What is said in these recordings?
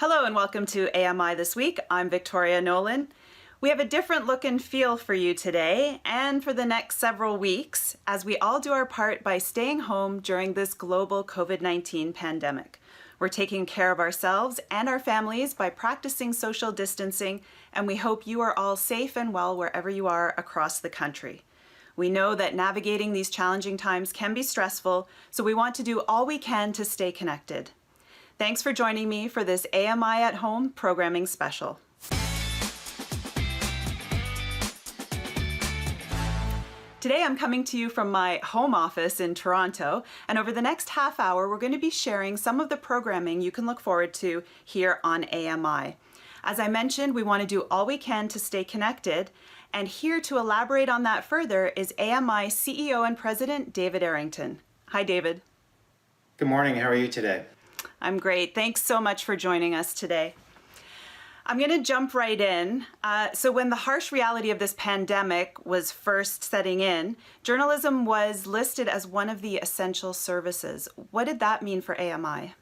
Hello and welcome to AMI This Week. I'm Victoria Nolan. We have a different look and feel for you today and for the next several weeks as we all do our part by staying home during this global COVID-19 pandemic. We're taking care of ourselves and our families by practicing social distancing, and we hope you are all safe and well wherever you are across the country. We know that navigating these challenging times can be stressful, so we want to do all we can to stay connected. Thanks for joining me for this AMI at Home programming special. Today I'm coming to you from my home office in Toronto, and over the next half hour we're going to be sharing some of the programming you can look forward to here on AMI. As I mentioned, we want to do all we can to stay connected, and here to elaborate on that further is AMI CEO and President David Arrington. Hi, David. Good morning. How are you today? I'm great. Thanks so much for joining us today. I'm going to jump right in. So when the harsh reality of this pandemic was first setting in, journalism was listed as one of the essential services. What did that mean for AMI?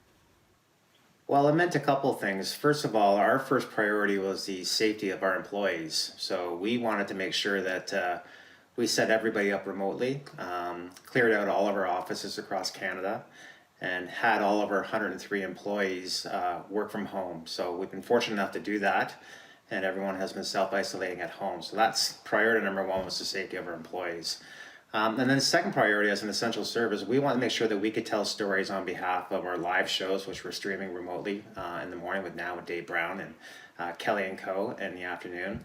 Well, it meant a couple of things. First of all, our first priority was the safety of our employees. So we wanted to make sure that we set everybody up remotely, cleared out all of our offices across Canada, and had all of our 103 employees work from home. So we've been fortunate enough to do that, and everyone has been self-isolating at home. So that's priority number one, was the safety of our employees. And then the second priority as an essential service, we want to make sure that we could tell stories on behalf of our live shows, which we're streaming remotely in the morning with Dave Brown and Kelly and Co. in the afternoon.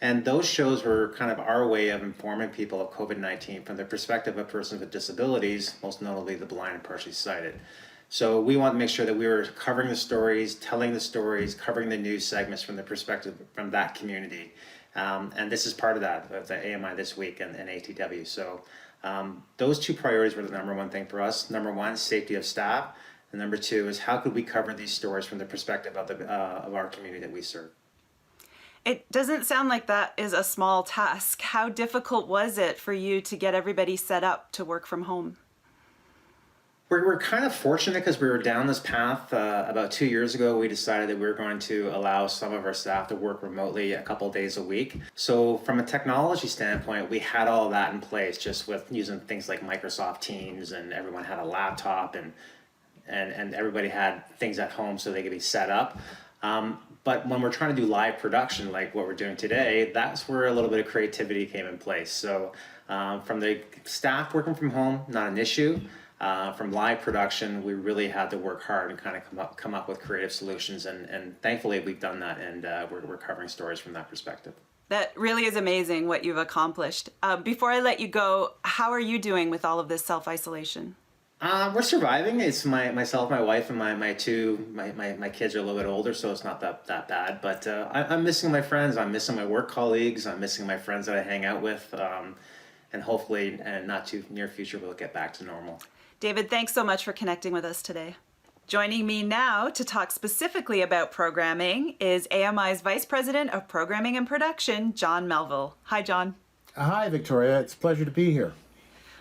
And those shows were kind of our way of informing people of COVID-19 from the perspective of persons with disabilities, most notably the blind and partially sighted. So we want to make sure that we were covering the stories, telling the stories, covering the news segments from the perspective from that community. And this is part of that, of the AMI This Week and ATW. So those two priorities were the number one thing for us. Number one, safety of staff. And number two is how could we cover these stories from the perspective of our community that we serve. It doesn't sound like that is a small task. How difficult was it for you to get everybody set up to work from home? We're kind of fortunate because we were down this path. About 2 years ago, we decided that we were going to allow some of our staff to work remotely a couple of days a week. So from a technology standpoint, we had all of that in place just with using things like Microsoft Teams, and everyone had a laptop and everybody had things at home so they could be set up. But when we're trying to do live production like what we're doing today, that's where a little bit of creativity came in place. So from the staff working from home, not an issue. From live production, we really had to work hard and kind of come up with creative solutions. And thankfully, we've done that, and we're covering stories from that perspective. That really is amazing what you've accomplished. Before I let you go, how are you doing with all of this self-isolation? We're surviving. It's myself, my wife, and my kids are a little bit older, so it's not that bad. But I'm missing my friends. I'm missing my work colleagues. I'm missing my friends that I hang out with. And hopefully, in not too near future, we'll get back to normal. David, thanks so much for connecting with us today. Joining me now to talk specifically about programming is AMI's Vice President of Programming and Production, John Melville. Hi, John. Hi, Victoria. It's a pleasure to be here.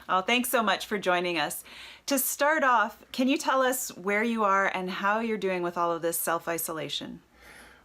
Oh, thanks so much for joining us. To start off, can you tell us where you are and how you're doing with all of this self-isolation?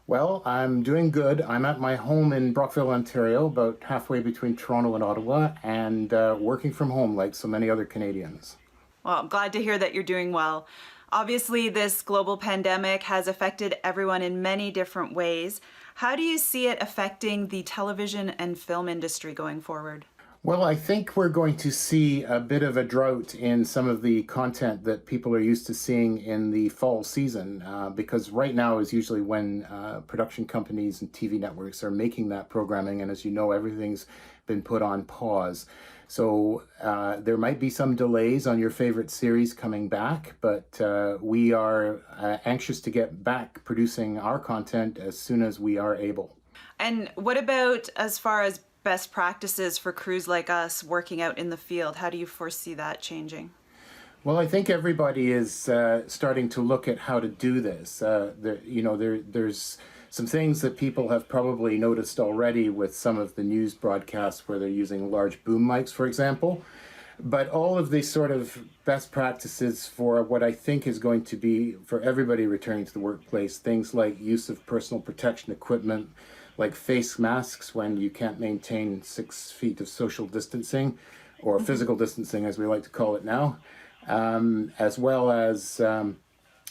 Well, I'm doing good. I'm at my home in Brockville, Ontario, about halfway between Toronto and Ottawa, and working from home like so many other Canadians. Well, I'm glad to hear that you're doing well. Obviously, this global pandemic has affected everyone in many different ways. How do you see it affecting the television and film industry going forward? Well, I think we're going to see a bit of a drought in some of the content that people are used to seeing in the fall season, because right now is usually when production companies and TV networks are making that programming, and as you know, everything's been put on pause. So there might be some delays on your favorite series coming back, but we are anxious to get back producing our content as soon as we are able. And what about as far as best practices for crews like us working out in the field? How do you foresee that changing? Well, I think everybody is starting to look at how to do this. There's some things that people have probably noticed already with some of the news broadcasts where they're using large boom mics, for example. But all of these sort of best practices for what I think is going to be for everybody returning to the workplace, things like use of personal protection equipment, like face masks when you can't maintain 6 feet of social distancing, or physical distancing as we like to call it now, as well as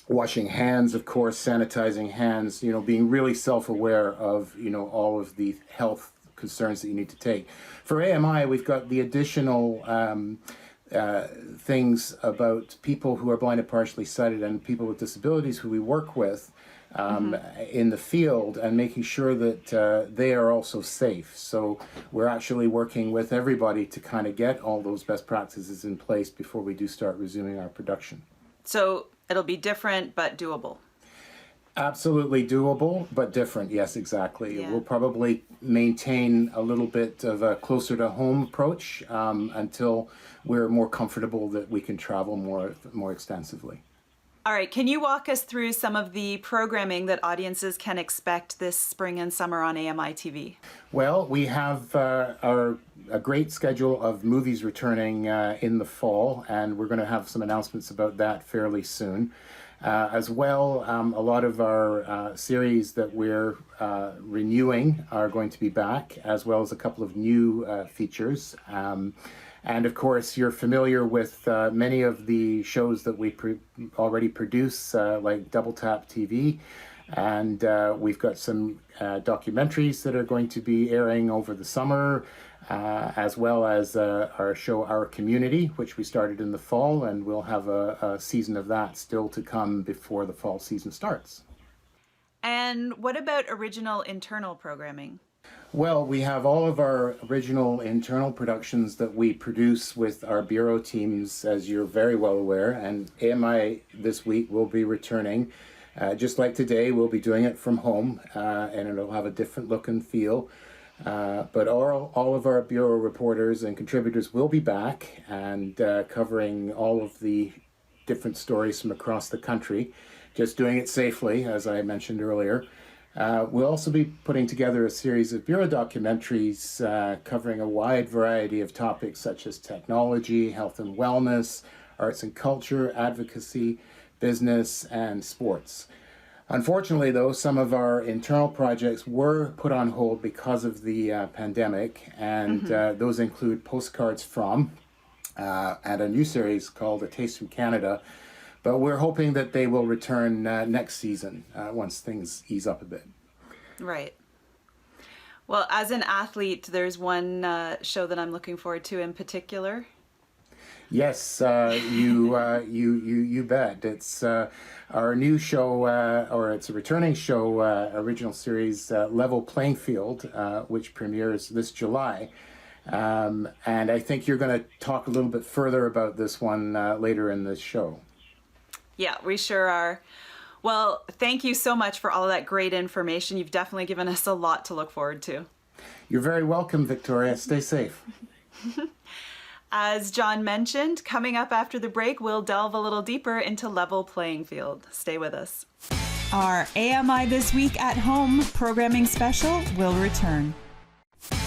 washing hands, of course, sanitizing hands, being really self-aware of, all of the health concerns that you need to take. For AMI, we've got the additional things about people who are blind and partially sighted and people with disabilities who we work with in the field, and making sure that they are also safe. So we're actually working with everybody to kind of get all those best practices in place before we do start resuming our production. So it'll be different but doable. Absolutely doable, but different. Yes, exactly. Yeah. We'll probably maintain a little bit of a closer to home approach until we're more comfortable that we can travel more extensively. All right, can you walk us through some of the programming that audiences can expect this spring and summer on AMI TV? Well, we have a great schedule of movies returning in the fall, and we're going to have some announcements about that fairly soon. As well, a lot of our series that we're renewing are going to be back, as well as a couple of new features. And of course, you're familiar with many of the shows that we already produce, like Double Tap TV. And we've got some documentaries that are going to be airing over the summer, as well as our show, Our Community, which we started in the fall, and we'll have a season of that still to come before the fall season starts. And what about original internal programming? Well, we have all of our original internal productions that we produce with our bureau teams, as you're very well aware, and AMI this week will be returning. Just like today, we'll be doing it from home, and it'll have a different look and feel. But all of our bureau reporters and contributors will be back and covering all of the different stories from across the country, just doing it safely, as I mentioned earlier. We'll also be putting together a series of bureau documentaries covering a wide variety of topics such as technology, health and wellness, arts and culture, advocacy, business, and sports. Unfortunately, though, some of our internal projects were put on hold because of the pandemic, and those include Postcards From, and a new series called A Taste from Canada. But we're hoping that they will return next season once things ease up a bit. Right. Well, as an athlete, there's one show that I'm looking forward to in particular. Yes, you bet. It's our new show, or it's a returning show, original series, Level Playing Field, which premieres this July. And I think you're going to talk a little bit further about this one later in this show. Yeah, we sure are. Well, thank you so much for all of that great information. You've definitely given us a lot to look forward to. You're very welcome, Victoria. Stay safe. As John mentioned, coming up after the break, we'll delve a little deeper into Level Playing Field. Stay with us. Our AMI This Week at Home programming special will return.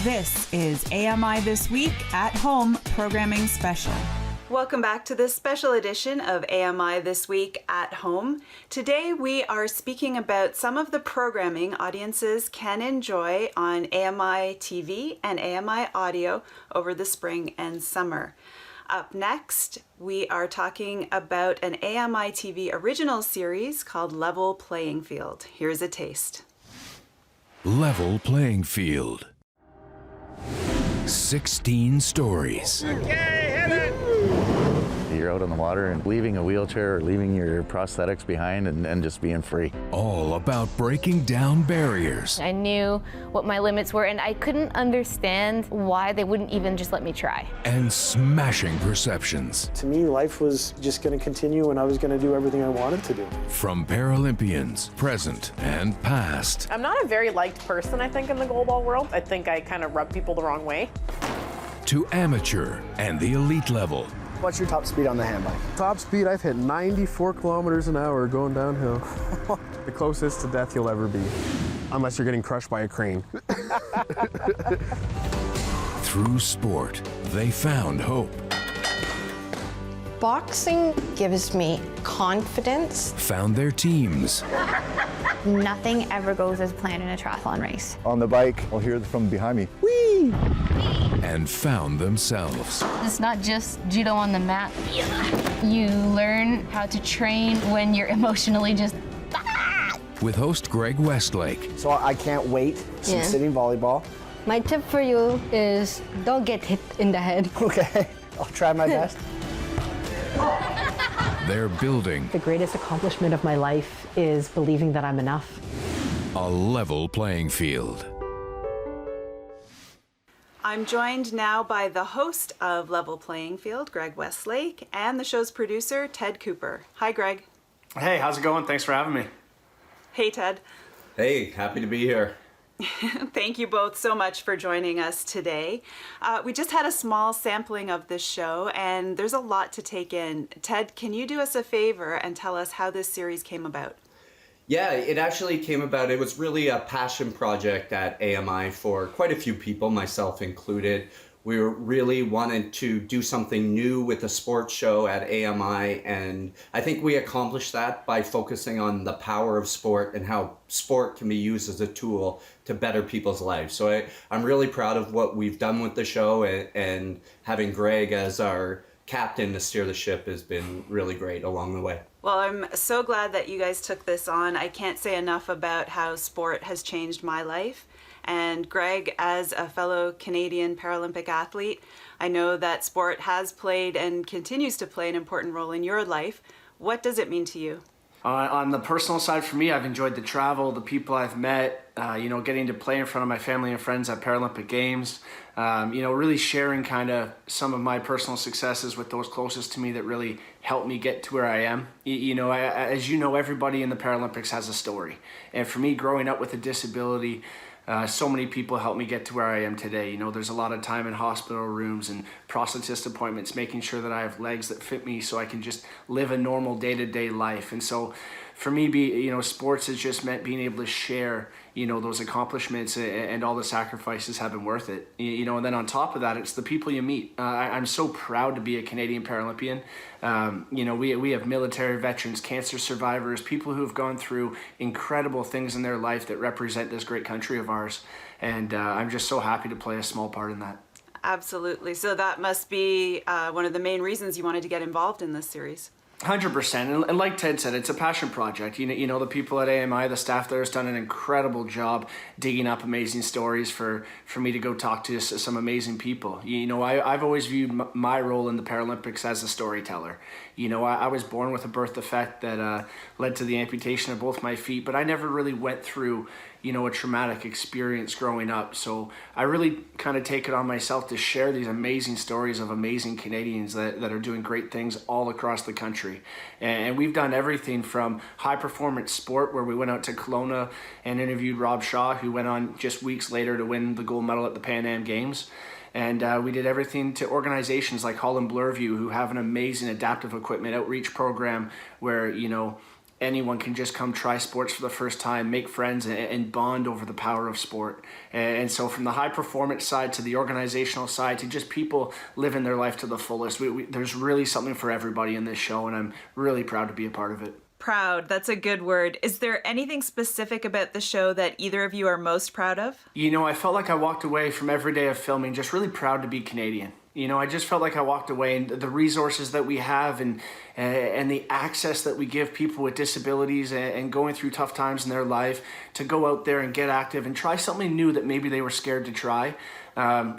This is AMI This Week at Home programming special. Welcome back to this special edition of AMI This Week at Home. Today we are speaking about some of the programming audiences can enjoy on AMI TV and AMI Audio over the spring and summer. Up next, we are talking about an AMI TV original series called Level Playing Field. Here's a taste. Level Playing Field. 16 stories. You're out on the water and leaving a wheelchair or leaving your prosthetics behind and just being free. All about breaking down barriers. I knew what my limits were, and I couldn't understand why they wouldn't even just let me try. And smashing perceptions. To me, life was just going to continue, and I was going to do everything I wanted to do. From Paralympians, present and past. I'm not a very liked person, I think, in the goalball world. I think I kind of rub people the wrong way. To amateur and the elite level. What's your top speed on the handbike? Top speed, I've hit 94 kilometers an hour going downhill. The closest to death you'll ever be. Unless you're getting crushed by a crane. Through sport, they found hope. Boxing gives me confidence. Found their teams. Nothing ever goes as planned in a triathlon race. On the bike, I'll hear from behind me. Whee! And found themselves. It's not just judo on the mat. You learn how to train when you're emotionally just With host Greg Westlake. So I can't wait. Some sitting volleyball. My tip for you is don't get hit in the head. Okay, I'll try my best. They're building The greatest accomplishment of my life is believing that I'm enough. a level playing field. I'm joined now by the host of Level Playing Field, Greg Westlake, and the show's producer, Ted Cooper. Hi, Greg. Hey, how's it going? Thanks for having me. Hey, Ted. Hey, happy to be here. Thank you both so much for joining us today. We just had a small sampling of this show, and there's a lot to take in. Ted, can you do us a favor and tell us how this series came about? Yeah, it actually came about, it was really a passion project at AMI for quite a few people, myself included. We were really wanted to do something new with the sports show at AMI, and I think we accomplished that by focusing on the power of sport and how sport can be used as a tool to better people's lives. So I'm really proud of what we've done with the show, and having Greg as our captain to steer the ship has been really great along the way. Well, I'm so glad that you guys took this on. I can't say enough about how sport has changed my life. And Greg, as a fellow Canadian Paralympic athlete, I know that sport has played and continues to play an important role in your life. What does it mean to you? On the personal side for me, I've enjoyed the travel, the people I've met, getting to play in front of my family and friends at Paralympic Games, really sharing kind of some of my personal successes with those closest to me that really helped me get to where I am. As you know, everybody in the Paralympics has a story. And for me, growing up with a disability, so many people helped me get to where I am today. There's a lot of time in hospital rooms and prosthetist appointments, making sure that I have legs that fit me so I can just live a normal day-to-day life. And so for me, sports has just meant being able to share, those accomplishments, and all the sacrifices have been worth it. And then on top of that, it's the people you meet. I'm so proud to be a Canadian Paralympian. We have military veterans, cancer survivors, people who have gone through incredible things in their life that represent this great country of ours. And I'm just so happy to play a small part in that. Absolutely. So that must be one of the main reasons you wanted to get involved in this series. 100%. And like Ted said, it's a passion project. The people at AMI, the staff there has done an incredible job digging up amazing stories for me to go talk to some amazing people. I've always viewed my role in the Paralympics as a storyteller. I was born with a birth defect that led to the amputation of both my feet, but I never really went through a traumatic experience growing up. So I really kind of take it on myself to share these amazing stories of amazing Canadians that are doing great things all across the country. And we've done everything from high performance sport, where we went out to Kelowna and interviewed Rob Shaw, who went on just weeks later to win the gold medal at the Pan Am Games. And we did everything to organizations like Holland Bloorview, who have an amazing adaptive equipment outreach program where, anyone can just come try sports for the first time, make friends, and bond over the power of sport. And so from the high performance side to the organizational side to just people living their life to the fullest, there's really something for everybody in this show, and I'm really proud to be a part of it. Proud, that's a good word. Is there anything specific about the show that either of you are most proud of? I felt like I walked away from every day of filming just really proud to be Canadian. I just felt like I walked away, and the resources that we have and the access that we give people with disabilities and going through tough times in their life to go out there and get active and try something new that maybe they were scared to try.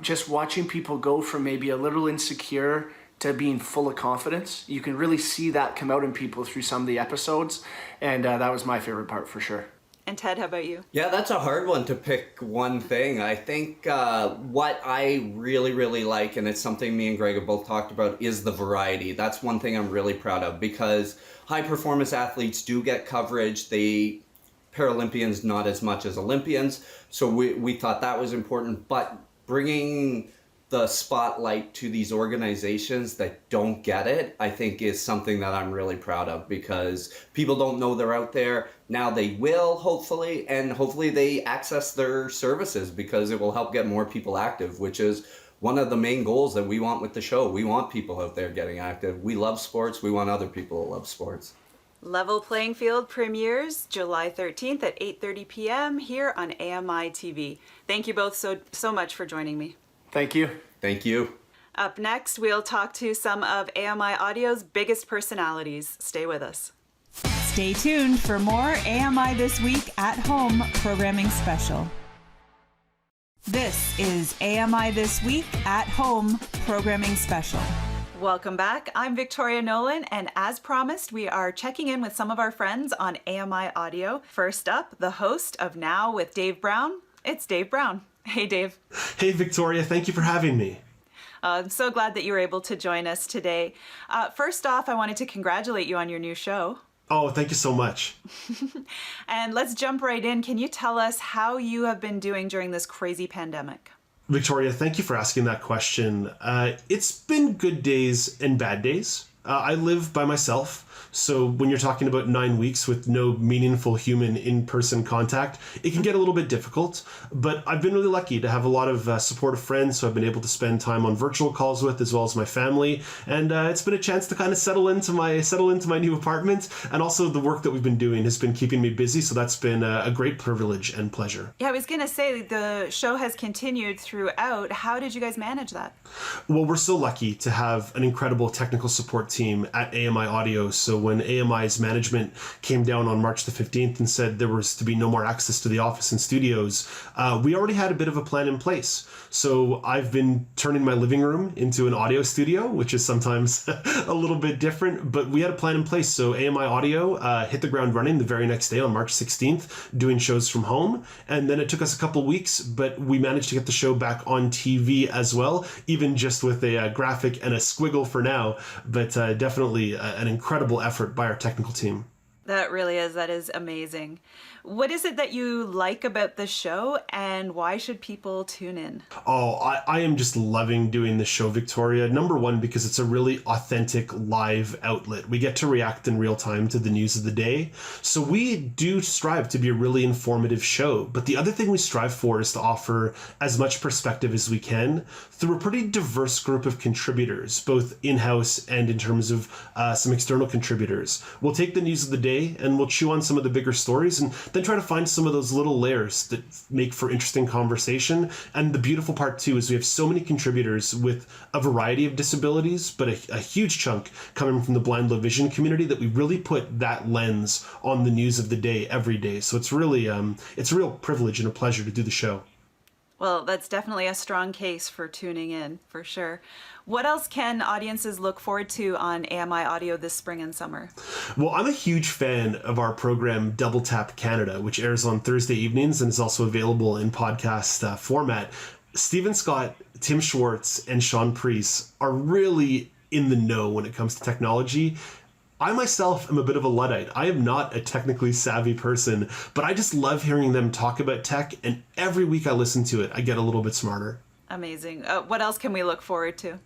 Just watching people go from maybe a little insecure to being full of confidence. You can really see that come out in people through some of the episodes, and that was my favorite part for sure. And Ted, how about you? Yeah, that's a hard one to pick one thing. I think what I really, really like, and it's something me and Greg have both talked about, is the variety. That's one thing I'm really proud of, because high performance athletes do get coverage. Paralympians not as much as Olympians. So we thought that was important, but bringing the spotlight to these organizations that don't get it, I think is something that I'm really proud of, because people don't know they're out there. Now they will, hopefully, and hopefully they access their services, because it will help get more people active, which is one of the main goals that we want with the show. We want people out there getting active. We love sports. We want other people to love sports. Level Playing Field premieres July 13th at 8:30 p.m. here on AMI TV. Thank you both so much for joining me. Thank you. Thank you. Up next, we'll talk to some of AMI Audio's biggest personalities. Stay with us. Stay tuned for more AMI This Week at Home programming special. This is AMI This Week at Home programming special. Welcome back. I'm Victoria Nolan, and as promised, we are checking in with some of our friends on AMI Audio. First up, the host of Now with Dave Brown. It's Dave Brown. Hey, Dave. Hey, Victoria. Thank you for having me. I'm so glad that you were able to join us today. First off, I wanted to congratulate you on your new show. Oh, thank you so much. And let's jump right in. Can you tell us how you have been doing during this crazy pandemic? Victoria, thank you for asking that question. It's been good days and bad days. I live by myself, so when you're talking about 9 weeks with no meaningful human in-person contact, it can get a little bit difficult, but I've been really lucky to have a lot of supportive friends who I've been able to spend time on virtual calls with, as well as my family, and it's been a chance to kind of settle into my new apartment, and also the work that we've been doing has been keeping me busy, so that's been a great privilege and pleasure. Yeah, I was going to say, the show has continued throughout. How did you guys manage that? Well, we're so lucky to have an incredible technical support team at AMI Audio. So when AMI's management came down on March the 15th and said there was to be no more access to the office and studios, we already had a bit of a plan in place. So I've been turning my living room into an audio studio, which is sometimes a little bit different, but we had a plan in place. So AMI Audio hit the ground running the very next day on March 16th, doing shows from home. And then it took us a couple weeks, but we managed to get the show back on TV as well, even just with a graphic and a squiggle for now. But definitely an incredible effort by our technical team. That really is. That is amazing. What is it that you like about the show, and why should people tune in? Oh, I am just loving doing the show, Victoria. Number one, because it's a really authentic live outlet. We get to react in real time to the news of the day. So we do strive to be a really informative show. But the other thing we strive for is to offer as much perspective as we can through a pretty diverse group of contributors, both in-house and in terms of some external contributors. We'll take the news of the day and we'll chew on some of the bigger stories and then try to find some of those little layers that make for interesting conversation. And the beautiful part too is we have so many contributors with a variety of disabilities, but a huge chunk coming from the blind low vision community, that we really put that lens on the news of the day every day. So it's really it's a real privilege and a pleasure to do the show. Well, that's definitely a strong case for tuning in, for sure. What else can audiences look forward to on AMI Audio this spring and summer? Well, I'm a huge fan of our program Double Tap Canada, which airs on Thursday evenings and is also available in podcast format. Stephen Scott, Tim Schwartz, and Sean Priest are really in the know when it comes to technology. I myself am a bit of a Luddite. I am not a technically savvy person, but I just love hearing them talk about tech, and every week I listen to it, I get a little bit smarter. Amazing. What else can we look forward to?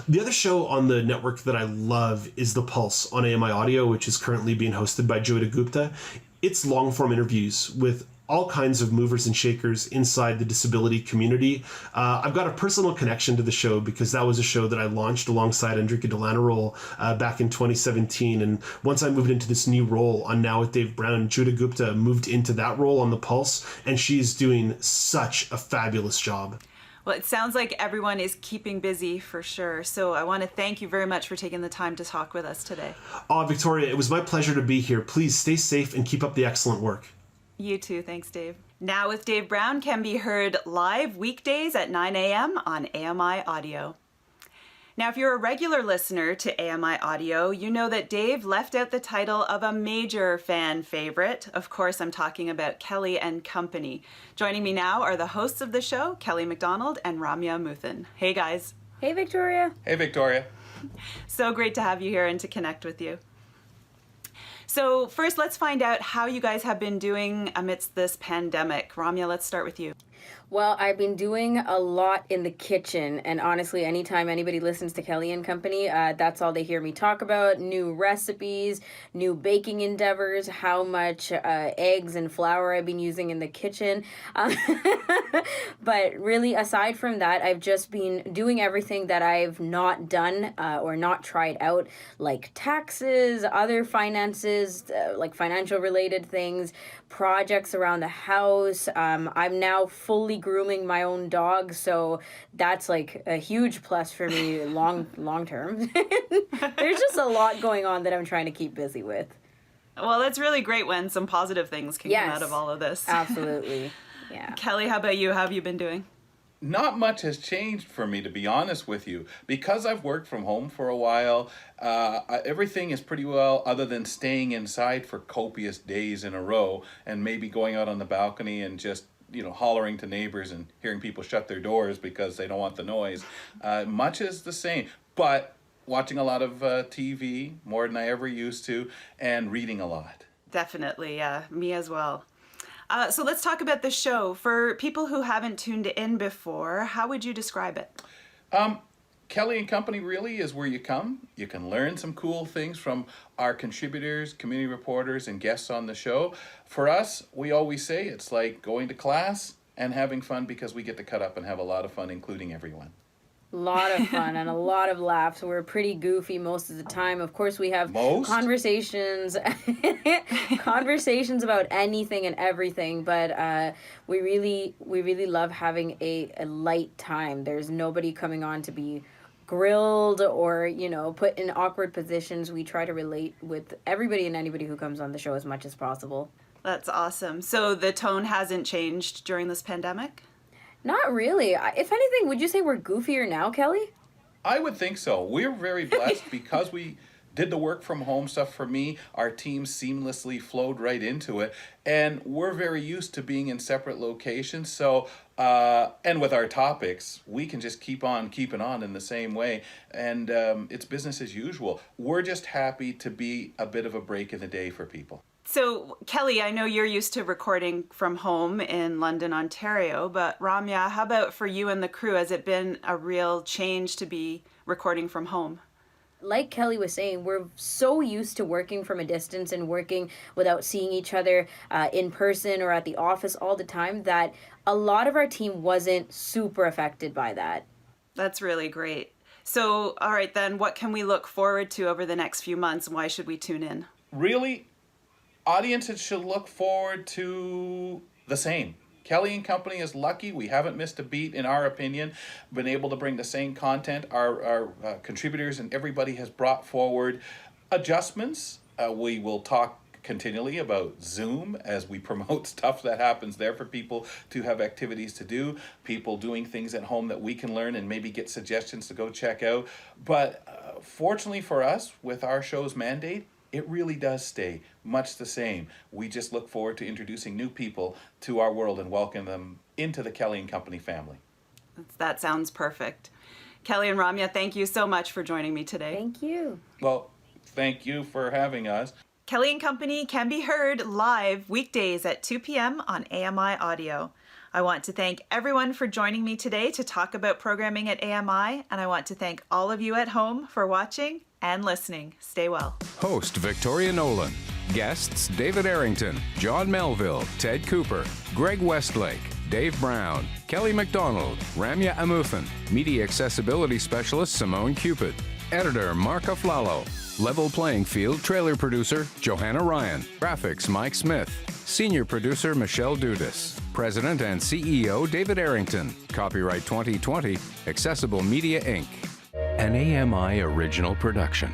The other show on the network that I love is The Pulse on AMI Audio, which is currently being hosted by Joyita Gupta. It's long-form interviews with all kinds of movers and shakers inside the disability community. I've got a personal connection to the show because that was a show that I launched alongside Enrique Delanarol back in 2017. And once I moved into this new role on Now with Dave Brown, Joyita Gupta moved into that role on The Pulse, and she's doing such a fabulous job. Well, it sounds like everyone is keeping busy for sure. So I want to thank you very much for taking the time to talk with us today. Oh, Victoria, it was my pleasure to be here. Please stay safe and keep up the excellent work. You too. Thanks, Dave. Now with Dave Brown can be heard live weekdays at 9 a.m. on AMI Audio. Now, if you're a regular listener to AMI Audio, you know that Dave left out the title of a major fan favorite. Of course, I'm talking about Kelly and Company. Joining me now are the hosts of the show, Kelly McDonald and Ramya Muthan. Hey, guys. Hey, Victoria. Hey, Victoria. So great to have you here and to connect with you. So first, let's find out how you guys have been doing amidst this pandemic. Ramya, let's start with you. Well, I've been doing a lot in the kitchen, and honestly, anytime anybody listens to Kelly and Company, that's all they hear me talk about: new recipes, new baking endeavors, how much eggs and flour I've been using in the kitchen. But really, aside from that, I've just been doing everything that I've not done or not tried out, like taxes, other finances, like financial related things, projects around the house. I'm now fully grooming my own dog, so that's like a huge plus for me long term. There's just a lot going on that I'm trying to keep busy with. Well, that's really great when some positive things can come out of all of this. Absolutely. Yeah. Kelly, how about you? How have you been doing? Not much has changed for me, to be honest with you. Because I've worked from home for a while, everything is pretty well, other than staying inside for copious days in a row and maybe going out on the balcony and just, hollering to neighbors and hearing people shut their doors because they don't want the noise. Much is the same, but watching a lot of TV, more than I ever used to, and reading a lot. Definitely, yeah. Me as well. So let's talk about the show. For people who haven't tuned in before, how would you describe it? Kelly and Company really is where you come. You can learn some cool things from our contributors, community reporters, and guests on the show. For us, we always say it's like going to class and having fun because we get to cut up and have a lot of fun, including everyone. A lot of fun and a lot of laughs. We're pretty goofy most of the time. Of course, we have conversations about anything and everything, but we really love having a light time. There's nobody coming on to be grilled or, put in awkward positions. We try to relate with everybody and anybody who comes on the show as much as possible. That's awesome. So the tone hasn't changed during this pandemic? Not really. If anything, would you say we're goofier now, Kelly? I would think so. We're very blessed because we did the work from home stuff for me. Our team seamlessly flowed right into it. And we're very used to being in separate locations. So, and with our topics, we can just keep on keeping on in the same way. And it's business as usual. We're just happy to be a bit of a break in the day for people. So, Kelly, I know you're used to recording from home in London, Ontario, but Ramya, how about for you and the crew? Has it been a real change to be recording from home? Like Kelly was saying, we're so used to working from a distance and working without seeing each other in person or at the office all the time that a lot of our team wasn't super affected by that. That's really great. So, all right, then, what can we look forward to over the next few months, and why should we tune in? Really, audiences should look forward to the same. Kelly and Company is lucky. We haven't missed a beat, in our opinion, been able to bring the same content. Our contributors and everybody has brought forward adjustments. We will talk continually about Zoom as we promote stuff that happens there for people to have activities to do, people doing things at home that we can learn and maybe get suggestions to go check out. But fortunately for us, with our show's mandate, it really does stay much the same. We just look forward to introducing new people to our world and welcome them into the Kelly and Company family. That sounds perfect. Kelly and Ramya, thank you so much for joining me today. Thank you. Well, thank you for having us. Kelly and Company can be heard live weekdays at 2 p.m. on AMI Audio. I want to thank everyone for joining me today to talk about programming at AMI, and I want to thank all of you at home for watching and listening. Stay well. Host Victoria Nolan. Guests David Arrington, John Melville, Ted Cooper, Greg Westlake, Dave Brown, Kelly McDonald, Ramya Amuthan, Media Accessibility Specialist Simone Cupid, Editor Mark Aflalo, Level Playing Field Trailer Producer Johanna Ryan, Graphics Mike Smith, Senior Producer Michelle Dudis, President and CEO David Arrington, Copyright 2020, Accessible Media Inc. An AMI original production.